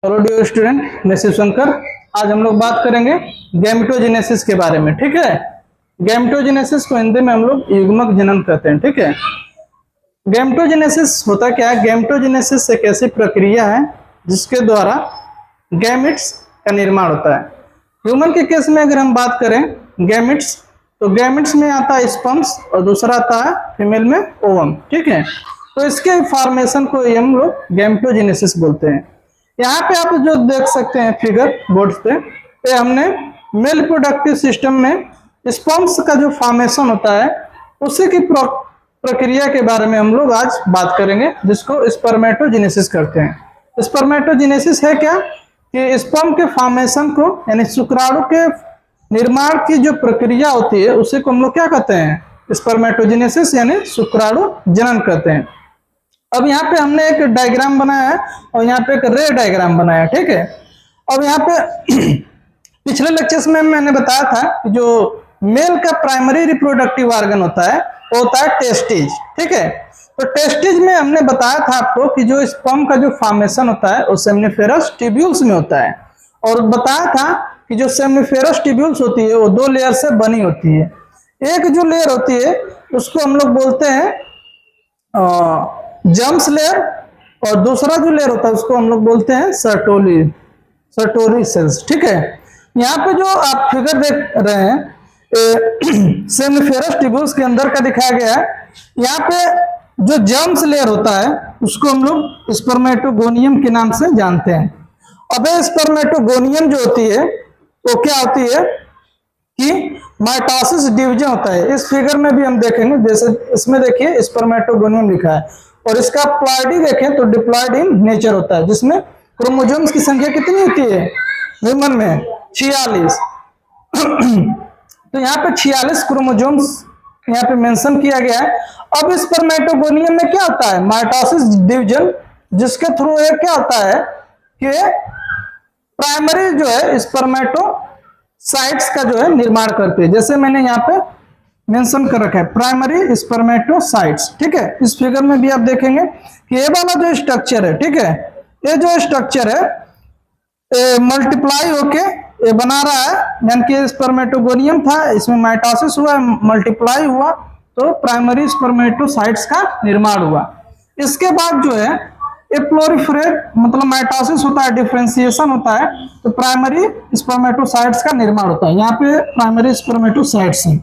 Hello dear student, मैं शिव शंकर। आज हम लोग बात करेंगे गैमेटोजेनेसिस के बारे में। ठीक है, गैमेटोजेनेसिस को हिंदी में हम लोग युग्मक जनन कहते हैं। ठीक है, गैमेटोजेनेसिस होता क्या है? गैमेटोजेनेसिस एक ऐसी प्रक्रिया है जिसके द्वारा गैमेट्स का निर्माण होता है। ह्यूमन के केस में अगर हम बात करें गैमेट्स, तो गैमेट्स में आता है स्पर्म्स और दूसरा आता है फीमेल में ओवम। ठीक है, तो इसके फॉर्मेशन को हम लोग गैमेटोजेनेसिस बोलते हैं। यहाँ पे आप जो देख सकते हैं फिगर बोर्ड पे हमने मेल रिप्रोडक्टिव सिस्टम में स्पर्म्स का जो फॉर्मेशन होता है उसी की प्रक्रिया के बारे में हम लोग आज बात करेंगे, जिसको स्पर्मेटोजेनेसिस करते हैं। स्पर्मेटोजेनेसिस है क्या कि स्पर्म के फॉर्मेशन को यानी शुक्राणु के निर्माण की जो प्रक्रिया होती है उसी को हम लोग क्या कहते हैं? स्पर्मेटोजेनेसिस यानी शुक्राणु जनन कहते हैं। अब यहाँ पे हमने एक डायग्राम बनाया है और यहाँ पे एक रे डायग्राम बनाया है। ठीक है, अब यहाँ पे पिछले लेक्चर्स में मैंने बताया था कि जो मेल का प्राइमरी रिप्रोडक्टिव ऑर्गन होता है वो होता है टेस्टिज। ठीक है, तो टेस्टिज में हमने बताया था आपको कि जो स्पर्म का जो फॉर्मेशन होता है वो सेमनिफेरस ट्यूब्यूल्स में होता है, और बताया था कि जो सेमनिफेरस ट्यूब्यूल्स होती है वो दो लेयर से बनी होती है। एक जो लेयर होती है उसको हम लोग बोलते हैं जम्स लेयर, और दूसरा जो लेयर होता है उसको हम लोग बोलते हैं सर्टोरी सेल्स। ठीक है, यहाँ पे जो आप फिगर देख रहे हैं सेमनिफेरस ट्यूब्यूल्स के अंदर का दिखाया गया है। यहाँ पे जो जम्स लेयर होता है उसको हम लोग स्पर्मेटोगोनियम के नाम से जानते हैं। अब ये स्पर्मेटोगोनियम जो होती है वो क्या होती है कि माइटोसिस डिवीजन होता है। इस फिगर में भी हम देखेंगे, जैसे इसमें देखिए स्पर्मेटोगोनियम लिखा है और इसका प्लॉइडी देखें तो डिप्लॉइड इन नेचर होता है, जिसमें क्रोमोसोम्स की संख्या कितनी होती है ह्यूमन में? 46। तो यहाँ पे 46 क्रोमोसोम्स यहाँ पे मेंशन किया गया है। अब स्पर्मेटोगोनियम में क्या होता है? माइटोसिस डिवीजन, जिसके थ्रू ये क्या होता है कि प्राइमरी जो है स्पर्मेटोसाइट्स का जो है निर्माण करते हैं। जैसे मैंने यहाँ पे मेंशन कर रखा है प्राइमरी स्पर्मेटोसाइट्स। ठीक है, इस फिगर में भी आप देखेंगे कि ये वाला जो स्ट्रक्चर है, ठीक है, ये जो स्ट्रक्चर है मल्टीप्लाई होके ये बना रहा है, यानी कि स्पर्मेटोगोनियम था, इसमें माइटोसिस हुआ, मल्टीप्लाई हुआ तो प्राइमरी स्पर्मेटोसाइट्स का निर्माण हुआ। इसके बाद जो है ये प्लोरिफरेट मतलब माइटोसिस होता है, डिफरेंशिएशन होता है, तो प्राइमरी स्पर्मेटोसाइट्स का निर्माण होता है। यहाँ पे प्राइमरी स्पर्मेटोसाइट्स हैं।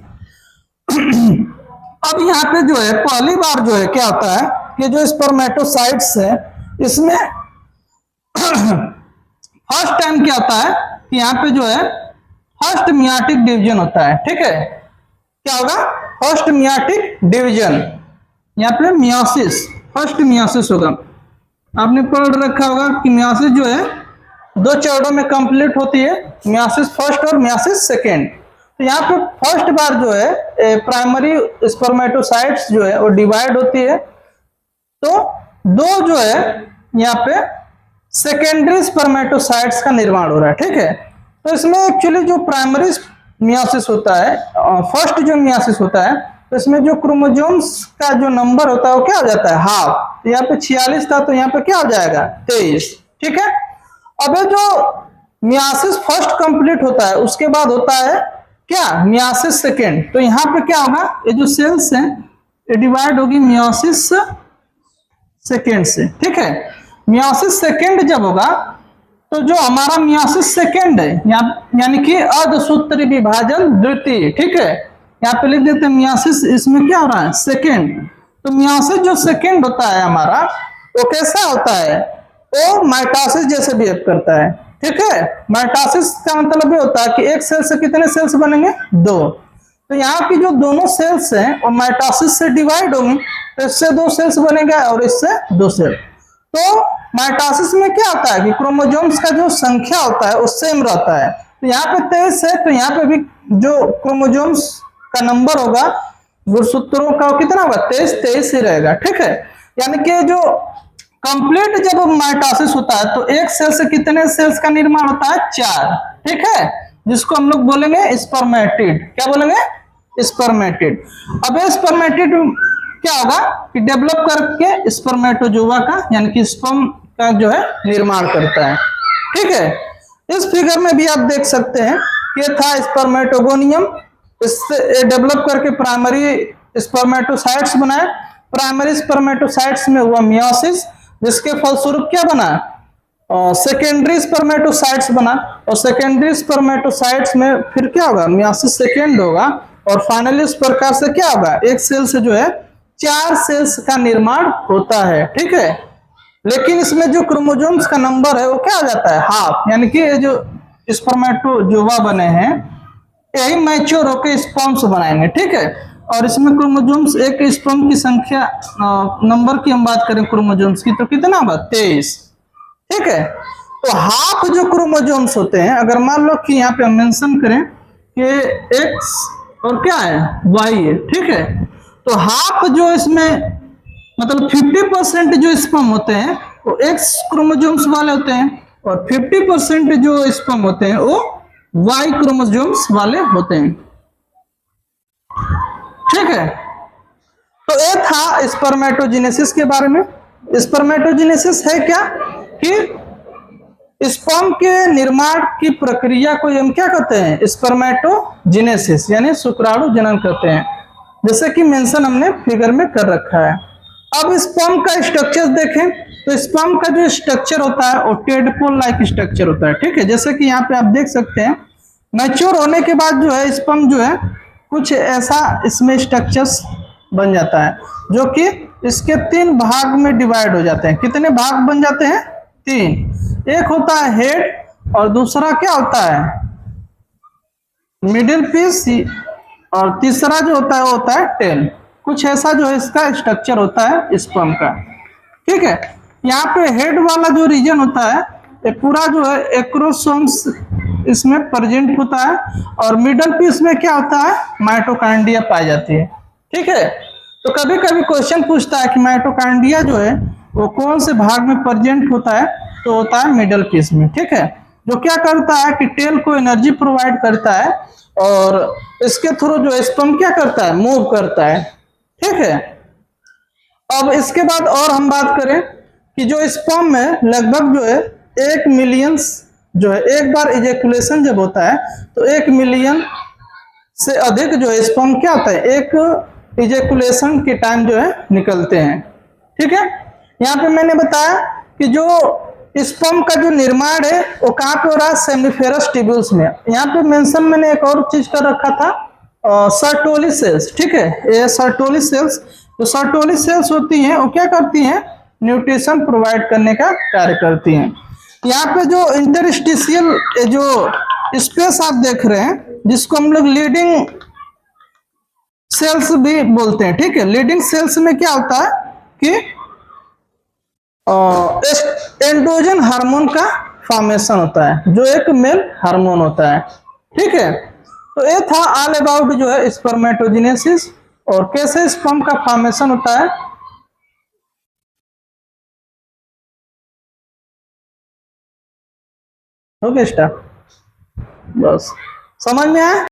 अब यहाँ पे जो है पहली बार जो है क्या होता है कि जो स्पर्मेटोसाइट्स है इसमें फर्स्ट टाइम क्या होता है कि यहाँ पे जो है फर्स्ट मियाटिक डिवीजन होता है। ठीक है, क्या होगा? First meiotic division. यहाँ पे मियोसिस, फर्स्ट मियोसिस होगा। आपने पढ़ रखा होगा कि मियोसिस जो है दो चरणों में कंप्लीट होती है, मियोसिस फर्स्ट और मियोसिस सेकेंड। तो यहाँ पे फर्स्ट बार जो है प्राइमरी स्पर्मेटोसाइट्स जो है वो डिवाइड होती है, तो दो जो है यहाँ पे सेकेंडरी स्पर्मेटोसाइट्स का निर्माण हो रहा है। ठीक है, तो इसमें एक्चुअली जो प्राइमरी मियोसिस होता है, फर्स्ट जो मियोसिस होता है, तो इसमें जो क्रोमोसोम्स का जो नंबर होता है वो क्या हो जाता है? हाफ। तो यहाँ पे 46 था तो यहाँ पे क्या हो जाएगा? 23। ठीक है, अब ये जो मियोसिस फर्स्ट कंप्लीट होता है उसके बाद होता है क्या? Meiosis second. तो यहाँ पे क्या होगा? ये जो सेल्स हैं ये डिवाइड होगी मियोसिस सेकेंड से। ठीक है, मियोसिस सेकेंड जब होगा तो जो हमारा मियोसिस सेकेंड है यानी कि अर्धसूत्री विभाजन द्वितीय। ठीक है, यहाँ पे लिख देते हैं मियोसिस, इसमें क्या हो रहा है? सेकेंड। तो मियोसिस जो सेकेंड होता है हमारा वो कैसा होता है? वो माइटोसिस जैसे बिहेव करता है। ठीक है, माइटोसिस का मतलब ये होता है कि एक सेल से कितने सेल्स बनेंगे? 2। तो यहाँ की जो दोनों सेल्स हैं वो माइटोसिस से डिवाइड होंगी, तो इससे 2 सेल्स बनेगा और इससे 2 सेल। तो माइटोसिस में क्या होता है कि क्रोमोसोम्स का जो संख्या होता है वो सेम रहता है। तो यहाँ पे 23 है तो यहाँ पे भी जो क्रोमोसोम्स का नंबर होगा गुणसूत्रों का कितना होगा? 23 ही रहेगा। ठीक है, यानी कि जो कंप्लीट जब माइटोसिस होता है तो एक सेल से कितने सेल्स का निर्माण होता है? 4। ठीक है, जिसको हम लोग बोलेंगे स्पर्मेटिड। क्या बोलेंगे? स्पर्मेटिड। अब ये स्पर्मेटिड क्या होगा कि डेवलप करके स्पर्मेटोजोआ का यानी कि स्पर्म का जो है निर्माण करता है। ठीक है। इस फिगर में भी आप देख सकते हैं ये था स्पर्मेटोगोनियम, इससे डेवलप करके प्राइमरी स्पर्मेटोसाइट्स बनाए, प्राइमरी स्पर्मेटोसाइट्स में हुआ मियोसिस, जिसके फलस्वरूप क्या बना, सेकेंडरी स्पर्मेटोसाइट्स बना, और सेकेंडरी स्पर्मेटोसाइट्स में फिर क्या होगा, मियोसिस सेकेंड होगा, और फाइनली इस प्रकार से क्या होगा, एक सेल से जो है 4 सेल्स का निर्माण होता है। ठीक है, लेकिन इसमें जो क्रोमोसोम्स का नंबर है वो क्या हो जाता है, हाफ, यानी कि ये जो स्पर्मेटोजोवा बने हैं यही मैच्योर होकर स्पर्म्स बनाएंगे। ठीक है, और इसमें क्रोमोसोम्स, एक स्पर्म की संख्या नंबर की हम बात करें क्रोमोसोम्स की तो कितना होगा, 23। ठीक है, तो हाफ जो क्रोमोसोम्स होते हैं, अगर मान लो कि यहाँ पे हम मेंशन करें कि एक्स और क्या है, वाई है। ठीक है, तो हाफ जो इसमें मतलब 50% जो स्पर्म होते हैं वो एक्स क्रोमोसोम्स वाले होते हैं, और 50% जो स्पर्म होते हैं वो वाई क्रोमोसोम्स वाले होते हैं। ठीक है, तो ये था स्पर्मेटोजेनेसिस के बारे में। स्पर्मेटोजेनेसिस है क्या कि स्पर्म के निर्माण की प्रक्रिया को हम क्या कहते हैं, स्पर्मेटोजेनेसिस, यानी शुक्राणु जनन कहते हैं, जैसे कि मेंशन हमने फिगर में कर रखा है। अब स्पर्म का स्ट्रक्चर देखें तो स्पर्म का जो स्ट्रक्चर होता है वो टेडपोल लाइक स्ट्रक्चर होता है। ठीक है, जैसे कि यहाँ पे आप देख सकते हैं मैच्योर होने के बाद जो है स्पर्म जो है कुछ ऐसा इसमें स्ट्रक्चर्स बन जाता है, जो कि इसके 3 भाग में डिवाइड हो जाते हैं। कितने भाग बन जाते हैं, 3। एक होता है हेड, और दूसरा क्या होता है, मिडिल पीस, और तीसरा जो होता है वो होता है टेल। कुछ ऐसा जो है इसका स्ट्रक्चर होता है स्पर्म का। ठीक है, यहाँ पे हेड वाला जो रीजन होता है ये पूरा जो है एक्रोसोम्स इसमें प्रेजेंट होता है, और मिडल पीस में क्या होता है, माइटोकांड्रिया पाई जाती है। ठीक है, तो कभी कभी क्वेश्चन पूछता है कि माइटोकांड्रिया जो है वो कौन से भाग में प्रेजेंट होता है, तो होता है मिडल पीस में। ठीक है, जो क्या करता है कि टेल को एनर्जी प्रोवाइड करता है, और इसके थ्रू जो स्पर्म क्या करता है, मूव करता है। ठीक है, अब इसके बाद और हम बात करें कि जो स्पर्म में लगभग जो है 1 मिलियन जो है, एक बार इजेकुलेशन जब होता है तो 1 मिलियन से अधिक जो है स्पर्म क्या होता है, एक इजेकुलेशन के टाइम जो है निकलते हैं। ठीक है, यहाँ पे मैंने बताया कि जो स्पर्म का जो निर्माण है वो कहाँ पे हो रहा है, सेमिफेरस ट्यूब्यूल्स में। यहाँ पे मेंशन मैंने एक और चीज कर रखा था, सर्टोली सेल्स। ठीक है, ये सर्टोली सेल्स, जो सर्टोली सेल्स होती हैं वो क्या करती हैं, न्यूट्रिशन प्रोवाइड करने का कार्य करती हैं। यहाँ पे जो इंटरस्टिशियल जो स्पेस आप देख रहे हैं जिसको हम लोग लीडिंग सेल्स भी बोलते हैं। ठीक है, लीडिंग सेल्स में क्या होता है कि एंड्रोजन हार्मोन का फॉर्मेशन होता है, जो एक मेल हार्मोन होता है। ठीक है, तो ये था ऑल अबाउट जो है स्पर्मेटोजेनेसिस और कैसे स्पर्म का फॉर्मेशन होता है। ओके स्टाफ, बस समझ में आया।